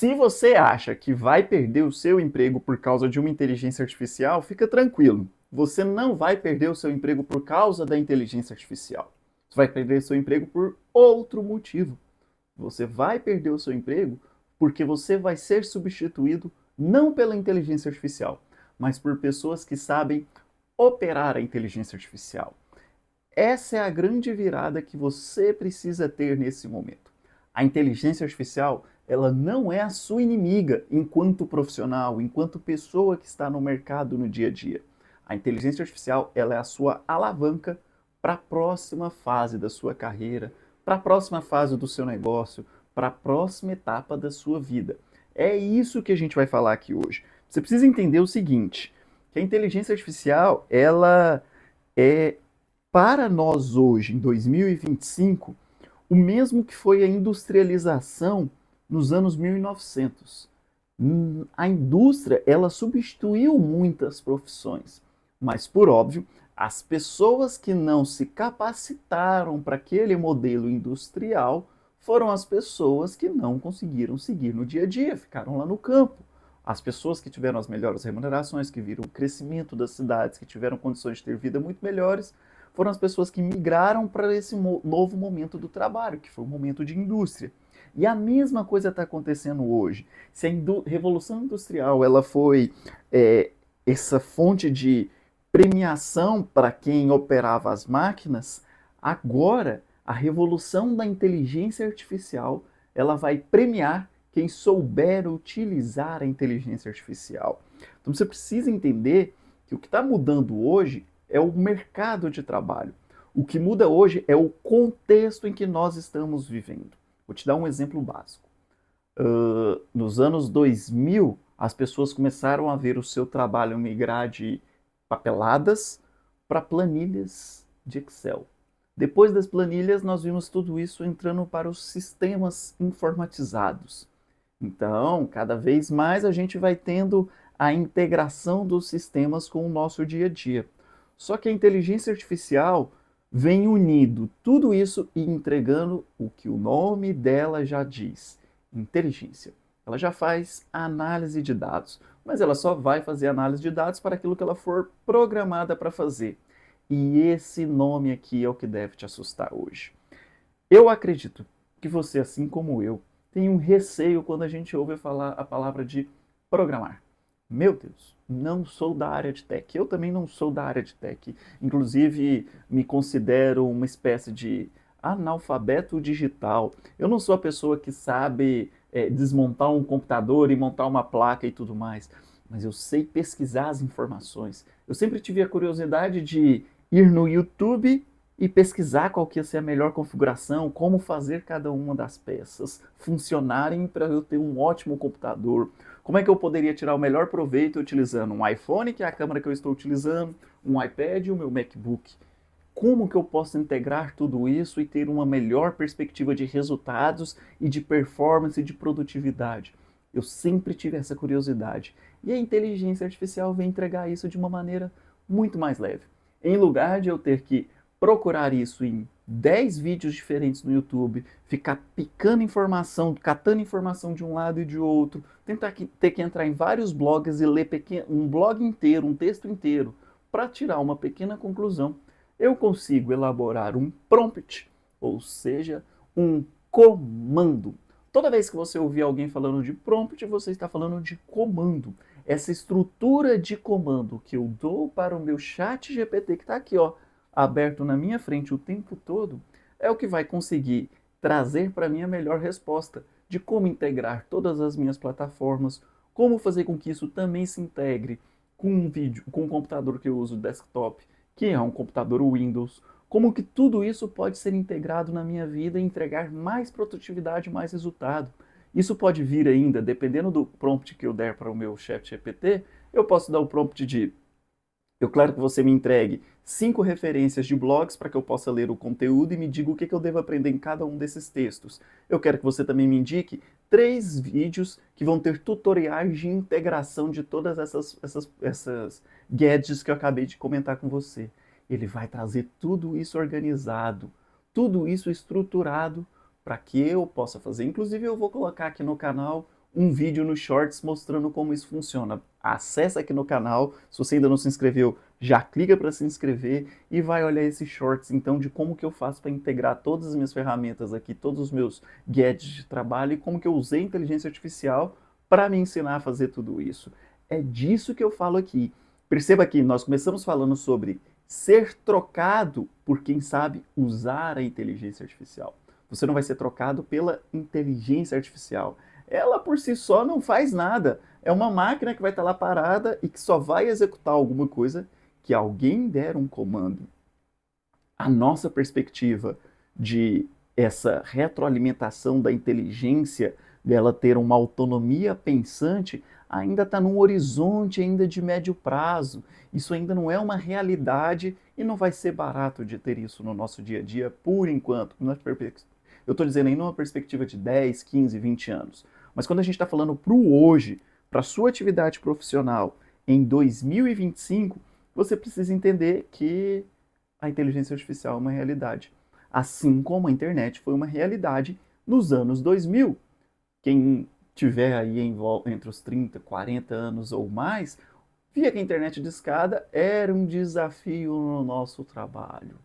Se você acha que vai perder o seu emprego por causa de uma inteligência artificial, fica tranquilo. Você não vai perder o seu emprego por causa da inteligência artificial. Você vai perder o seu emprego por outro motivo. Você vai perder o seu emprego porque você vai ser substituído não pela inteligência artificial, mas por pessoas que sabem operar a inteligência artificial. Essa é a grande virada que você precisa ter nesse momento. A inteligência artificial, ela não é a sua inimiga enquanto profissional, enquanto pessoa que está no mercado no dia a dia. A inteligência artificial, ela é a sua alavanca para a próxima fase da sua carreira, para a próxima fase do seu negócio, para a próxima etapa da sua vida. É isso que a gente vai falar aqui hoje. Você precisa entender o seguinte, que a inteligência artificial, ela é para nós hoje, em 2025, o mesmo que foi a industrialização nos anos 1900. A indústria, ela substituiu muitas profissões, mas por óbvio, as pessoas que não se capacitaram para aquele modelo industrial foram as pessoas que não conseguiram seguir no dia a dia, ficaram lá no campo. As pessoas que tiveram as melhores remunerações, que viram o crescimento das cidades, que tiveram condições de ter vida muito melhores, foram as pessoas que migraram para esse novo momento do trabalho, que foi o momento de indústria. E a mesma coisa está acontecendo hoje. Se a Revolução Industrial ela foi essa fonte de premiação para quem operava as máquinas, agora a revolução da inteligência artificial ela vai premiar quem souber utilizar a inteligência artificial. Então você precisa entender que o que está mudando hoje é o mercado de trabalho. O que muda hoje é o contexto em que nós estamos vivendo. Vou te dar um exemplo básico. Nos anos 2000, as pessoas começaram a ver o seu trabalho migrar de papeladas para planilhas de Excel. Depois das planilhas, nós vimos tudo isso entrando para os sistemas informatizados. Então, cada vez mais a gente vai tendo a integração dos sistemas com o nosso dia a dia. Só que a inteligência artificial vem unindo tudo isso e entregando o que o nome dela já diz: inteligência. Ela já faz análise de dados, mas ela só vai fazer análise de dados para aquilo que ela for programada para fazer. E esse nome aqui é o que deve te assustar hoje. Eu acredito que você, assim como eu, tem um receio quando a gente ouve falar a palavra de programar. Meu Deus, não sou da área de tech. Eu também não sou da área de tech. Inclusive, me considero uma espécie de analfabeto digital. Eu não sou a pessoa que sabe desmontar um computador e montar uma placa e tudo mais. Mas eu sei pesquisar as informações. Eu sempre tive a curiosidade de ir no YouTube e pesquisar qual que ia ser a melhor configuração, como fazer cada uma das peças funcionarem para eu ter um ótimo computador. Como é que eu poderia tirar o melhor proveito utilizando um iPhone, que é a câmera que eu estou utilizando, um iPad e o meu MacBook. Como que eu posso integrar tudo isso e ter uma melhor perspectiva de resultados e de performance e de produtividade? Eu sempre tive essa curiosidade. E a inteligência artificial vem entregar isso de uma maneira muito mais leve. Em lugar de eu ter que procurar isso em 10 vídeos diferentes no YouTube, ficar picando informação, catando informação de um lado e de outro, ter que entrar em vários blogs e ler um blog inteiro, um texto inteiro, para tirar uma pequena conclusão, eu consigo elaborar um prompt, ou seja, um comando. Toda vez que você ouvir alguém falando de prompt, você está falando de comando. Essa estrutura de comando que eu dou para o meu chat GPT, que está aqui, ó, aberto na minha frente o tempo todo, é o que vai conseguir trazer para mim a melhor resposta de como integrar todas as minhas plataformas, como fazer com que isso também se integre com um vídeo, com um computador que eu uso desktop, que é um computador Windows, como que tudo isso pode ser integrado na minha vida e entregar mais produtividade, mais resultado. Isso pode vir ainda, dependendo do prompt que eu der para o meu chat GPT, eu posso dar o prompt de eu quero que você me entregue 5 referências de blogs para que eu possa ler o conteúdo e me diga o que eu devo aprender em cada um desses textos. Eu quero que você também me indique 3 vídeos que vão ter tutoriais de integração de todas essas gadgets que eu acabei de comentar com você. Ele vai trazer tudo isso organizado, tudo isso estruturado para que eu possa fazer. Inclusive eu vou colocar aqui no canal um vídeo no Shorts mostrando como isso funciona. Acesse aqui no canal, se você ainda não se inscreveu, já clica para se inscrever e vai olhar esses Shorts então de como que eu faço para integrar todas as minhas ferramentas aqui, todos os meus gadgets de trabalho e como que eu usei inteligência artificial para me ensinar a fazer tudo isso. É disso que eu falo aqui. Perceba que nós começamos falando sobre ser trocado por quem sabe usar a inteligência artificial. Você não vai ser trocado pela inteligência artificial. Ela por si só não faz nada. É uma máquina que vai estar lá parada e que só vai executar alguma coisa que alguém der um comando. A nossa perspectiva de essa retroalimentação da inteligência, dela ter uma autonomia pensante, ainda está num horizonte ainda de médio prazo. Isso ainda não é uma realidade e não vai ser barato de ter isso no nosso dia a dia por enquanto. Eu estou dizendo aí numa perspectiva de 10, 15, 20 anos. Mas quando a gente está falando para o hoje, para a sua atividade profissional em 2025, você precisa entender que a inteligência artificial é uma realidade. Assim como a internet foi uma realidade nos anos 2000. Quem tiver aí entre os 30, 40 anos ou mais, via que a internet de escada era um desafio no nosso trabalho.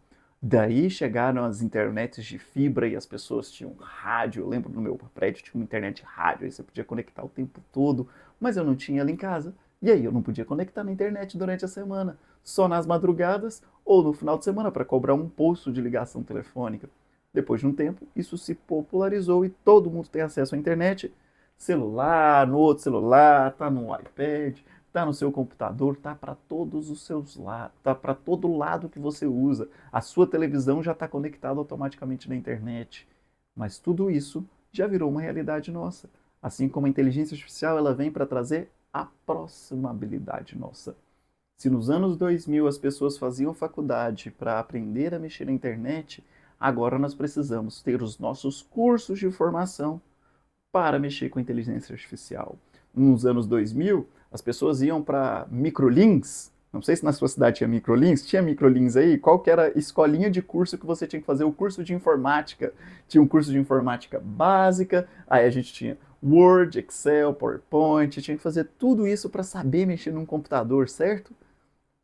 Daí chegaram as internets de fibra e as pessoas tinham rádio. Eu lembro no meu prédio tinha uma internet rádio, aí você podia conectar o tempo todo, mas eu não tinha ela em casa. E aí eu não podia conectar na internet durante a semana, só nas madrugadas ou no final de semana para cobrar um posto de ligação telefônica. Depois de um tempo, isso se popularizou e todo mundo tem acesso à internet. Celular, no outro celular, tá no iPad, tá no seu computador, tá para todos os seus lados, tá para todo lado que você usa. A sua televisão já está conectada automaticamente na internet. Mas tudo isso já virou uma realidade nossa. Assim como a inteligência artificial, ela vem para trazer a próxima habilidade nossa. Se nos anos 2000 as pessoas faziam faculdade para aprender a mexer na internet, agora nós precisamos ter os nossos cursos de formação para mexer com a inteligência artificial. Nos anos 2000, as pessoas iam para microlins. Não sei se na sua cidade tinha microlins. Tinha microlins aí? Qual que era a escolinha de curso que você tinha que fazer? O curso de informática. Tinha um curso de informática básica, aí a gente tinha Word, Excel, PowerPoint, tinha que fazer tudo isso para saber mexer num computador, certo?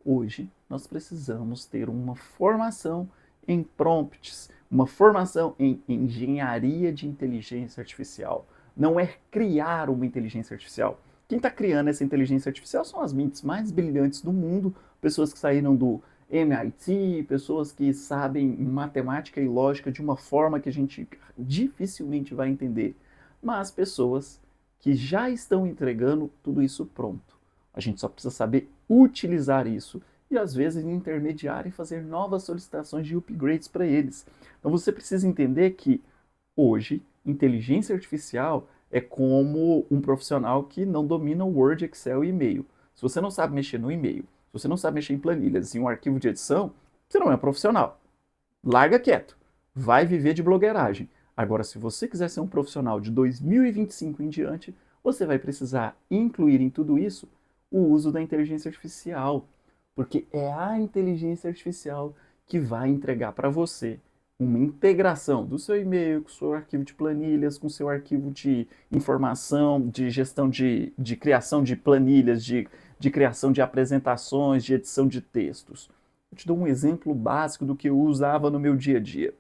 Hoje nós precisamos ter uma formação em prompts, uma formação em engenharia de inteligência artificial. Não é criar uma inteligência artificial. Quem está criando essa inteligência artificial são as mentes mais brilhantes do mundo, pessoas que saíram do MIT, pessoas que sabem matemática e lógica de uma forma que a gente dificilmente vai entender, mas pessoas que já estão entregando tudo isso pronto. A gente só precisa saber utilizar isso e às vezes intermediar e fazer novas solicitações de upgrades para eles. Então você precisa entender que hoje inteligência artificial é como um profissional que não domina o Word, Excel e e-mail. Se você não sabe mexer no e-mail, se você não sabe mexer em planilhas, em um arquivo de edição, você não é um profissional. Larga quieto. Vai viver de blogueiragem. Agora, se você quiser ser um profissional de 2025 em diante, você vai precisar incluir em tudo isso o uso da inteligência artificial, porque é a inteligência artificial que vai entregar para você uma integração do seu e-mail, com o seu arquivo de planilhas, com o seu arquivo de informação, de gestão de criação de planilhas, de criação de apresentações, de edição de textos. Eu te dou um exemplo básico do que eu usava no meu dia a dia.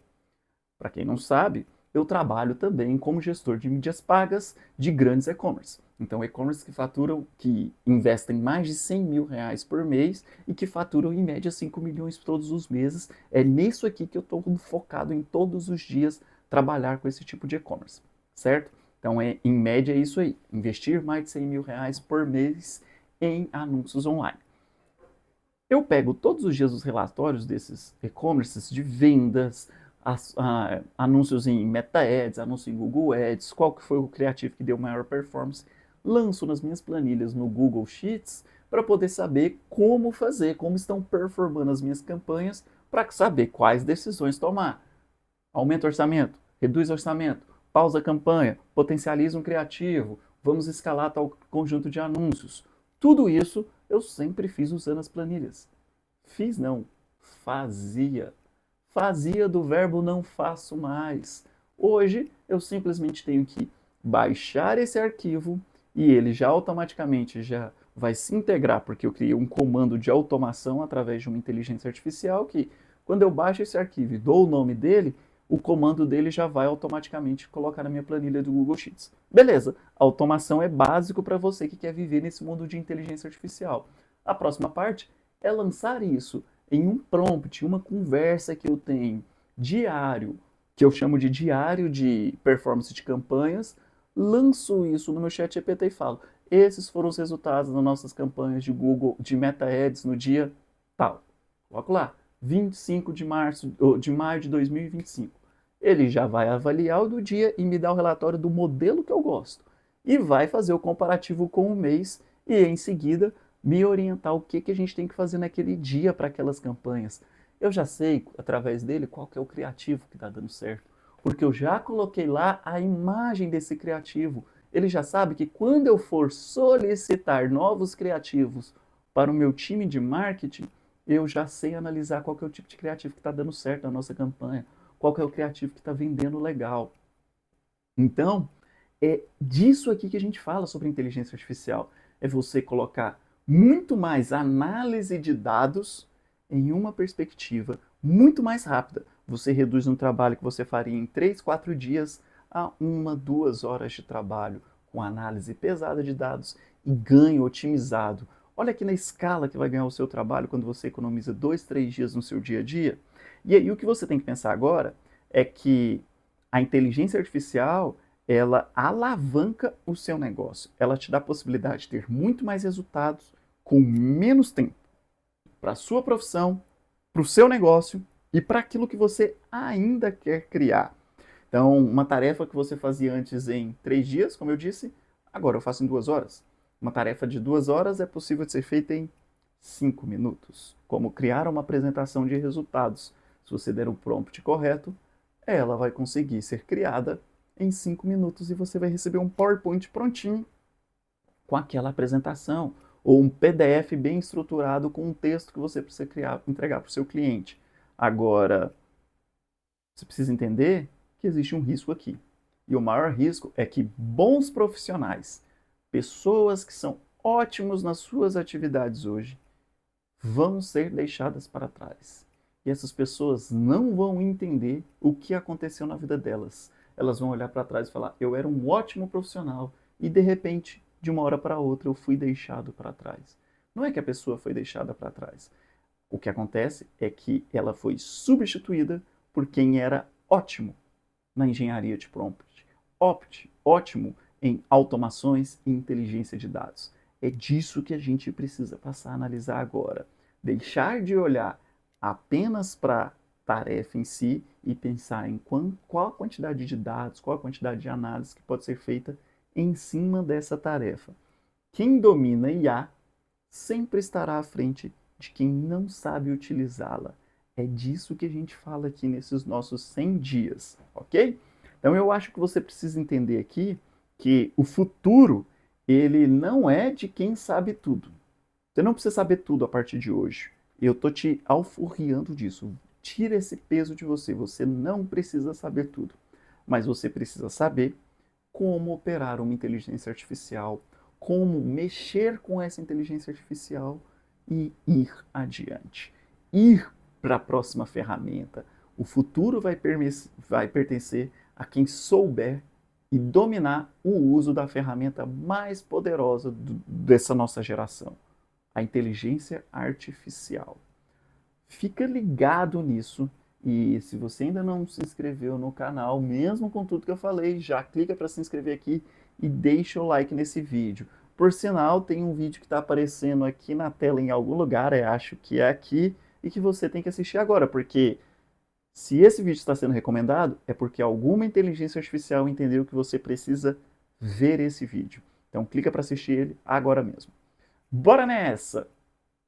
Para quem não sabe, eu trabalho também como gestor de mídias pagas de grandes e-commerce. Então, e-commerce que faturam, que investem mais de 100 mil reais por mês e que faturam em média 5 milhões todos os meses. É nisso aqui que eu estou focado em todos os dias trabalhar com esse tipo de e-commerce, certo? Então, em média é isso aí, investir mais de 100 mil reais por mês em anúncios online. Eu pego todos os dias os relatórios desses e-commerces de vendas, anúncios em Meta Ads, anúncios em Google Ads, qual que foi o criativo que deu maior performance, lanço nas minhas planilhas no Google Sheets para poder saber como fazer, como estão performando as minhas campanhas, para saber quais decisões tomar. Aumenta o orçamento, reduz o orçamento, pausa a campanha, potencializa um criativo, vamos escalar tal conjunto de anúncios. Tudo isso eu sempre fiz usando as planilhas. Fiz não, fazia. Fazia do verbo não faço mais. Hoje eu simplesmente tenho que baixar esse arquivo e ele já automaticamente já vai se integrar, porque eu criei um comando de automação através de uma inteligência artificial que, quando eu baixo esse arquivo e dou o nome dele, o comando dele já vai automaticamente colocar na minha planilha do Google Sheets. Beleza, a automação é básico para você que quer viver nesse mundo de inteligência artificial. A próxima parte é lançar isso em um prompt, uma conversa que eu tenho diário, que eu chamo de diário de performance de campanhas, lanço isso no meu chat GPT e falo, esses foram os resultados das nossas campanhas de Google, de Meta Ads no dia tal. Coloco lá, 25 de março, de maio de 2025. Ele já vai avaliar o do dia e me dá o relatório do modelo que eu gosto. E vai fazer o comparativo com o mês e, em seguida, me orientar o que a gente tem que fazer naquele dia para aquelas campanhas. Eu já sei, através dele, qual que é o criativo que está dando certo. Porque eu já coloquei lá a imagem desse criativo. Ele já sabe que quando eu for solicitar novos criativos para o meu time de marketing, eu já sei analisar qual que é o tipo de criativo que está dando certo na nossa campanha, qual que é o criativo que está vendendo legal. Então, é disso aqui que a gente fala sobre inteligência artificial. É você colocar muito mais análise de dados em uma perspectiva muito mais rápida. Você reduz um trabalho que você faria em 3, 4 dias a 1, 2 horas de trabalho com análise pesada de dados e ganho otimizado. Olha aqui na escala que vai ganhar o seu trabalho quando você economiza 2, 3 dias no seu dia a dia. E aí o que você tem que pensar agora é que a inteligência artificial, ela alavanca o seu negócio. Ela te dá a possibilidade de ter muito mais resultados com menos tempo para a sua profissão, para o seu negócio e para aquilo que você ainda quer criar. Então, uma tarefa que você fazia antes em 3 dias, como eu disse, agora eu faço em 2 horas. Uma tarefa de 2 horas é possível de ser feita em 5 minutos. Como criar uma apresentação de resultados. Se você der o prompt correto, ela vai conseguir ser criada em 5 minutos e você vai receber um PowerPoint prontinho com aquela apresentação, ou um PDF bem estruturado com um texto que você precisa entregar para o seu cliente. Agora, você precisa entender que existe um risco aqui. E o maior risco é que bons profissionais, pessoas que são ótimos nas suas atividades hoje, vão ser deixadas para trás. E essas pessoas não vão entender o que aconteceu na vida delas. Elas vão olhar para trás e falar, eu era um ótimo profissional e de repente, de uma hora para outra, eu fui deixado para trás. Não é que a pessoa foi deixada para trás. O que acontece é que ela foi substituída por quem era ótimo na engenharia de prompt, ótimo em automações e inteligência de dados. É disso que a gente precisa passar a analisar agora. Deixar de olhar apenas para a tarefa em si e pensar em qual a quantidade de dados, qual a quantidade de análise que pode ser feita em cima dessa tarefa. Quem domina IA sempre estará à frente de quem não sabe utilizá-la. É disso que a gente fala aqui nesses nossos 100 dias, ok? Então eu acho que você precisa entender aqui que o futuro, ele não é de quem sabe tudo. Você não precisa saber tudo a partir de hoje. Eu tô te alforriando disso. Tira esse peso de você. Você não precisa saber tudo. Mas você precisa saber como operar uma inteligência artificial, como mexer com essa inteligência artificial e ir adiante. Ir para a próxima ferramenta. O futuro vai pertencer a quem souber e dominar o uso da ferramenta mais poderosa dessa nossa geração, a inteligência artificial. Fica ligado nisso e se você ainda não se inscreveu no canal, mesmo com tudo que eu falei, já clica para se inscrever aqui e deixa o like nesse vídeo. Por sinal, tem um vídeo que está aparecendo aqui na tela em algum lugar, eu acho que é aqui, e que você tem que assistir agora, porque se esse vídeo está sendo recomendado, é porque alguma inteligência artificial entendeu que você precisa ver esse vídeo. Então clica para assistir ele agora mesmo. Bora nessa!